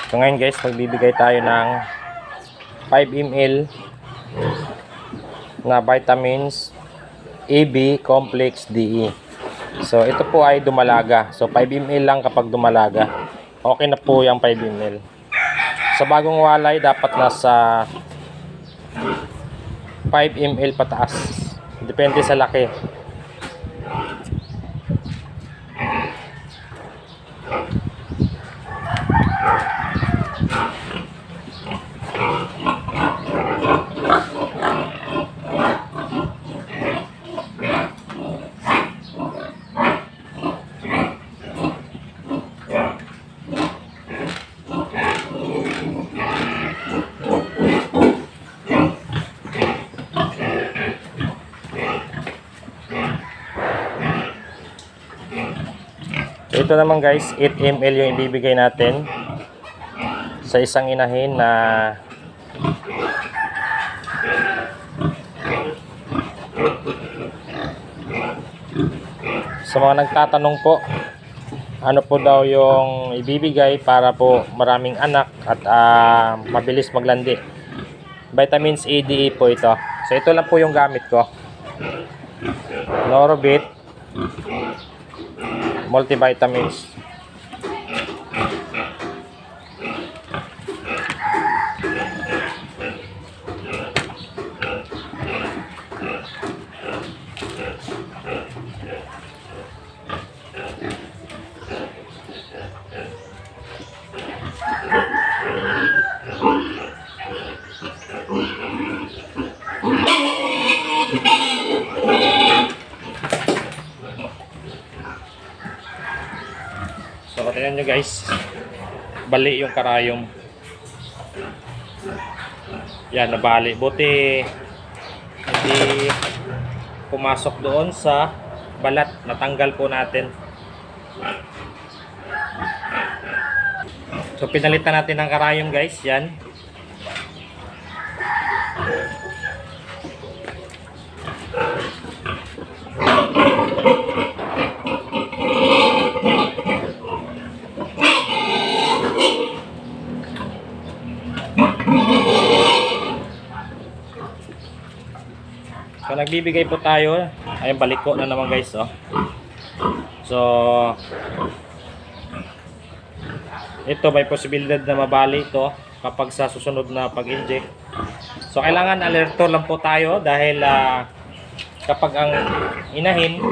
So ngayon guys, magbibigay tayo ng 5 ml na vitamins AB Complex DE. So ito po ay dumalaga. So 5 ml lang kapag dumalaga. Okay na po yung 5 ml. Sa bagong walay dapat nasa 5 ml pataas. Depende sa laki. Ito naman guys, 8 ml yung ibibigay natin sa isang inahin na sa mga nagtatanong po ano po daw yung ibibigay para po maraming anak at mabilis maglandi. Vitamins A, D, E po ito. So ito lang po yung gamit ko. Norobit multivitamins. So, tingnan nyo guys, bali yung karayom. Yan, nabali. Buti hindi pumasok doon sa balat. Natanggal po natin. So, pinalitan natin ng karayom guys. Yan. So nagbibigay po tayo. Ayun, balik ko na naman guys, oh. So ito may posibilidad na mabali ito kapag sa susunod na pag-inject. So kailangan alerto lang po tayo dahil kapag ang inahin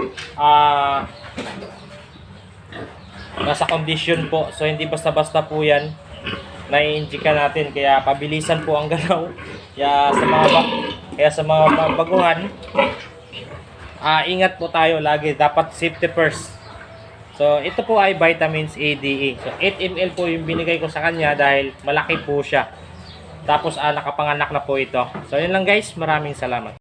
nasa condition po, so hindi basta-basta po yan na-inject natin, kaya pabilisan po ang galaw. Kaya sa mga baguhan, ingat po tayo lagi, dapat safety first. So ito po ay vitamins A, D, E. So 8 ml po yung binigay ko sa kanya dahil malaki po siya. Tapos nakapanganak na po ito. So yun lang guys, maraming salamat.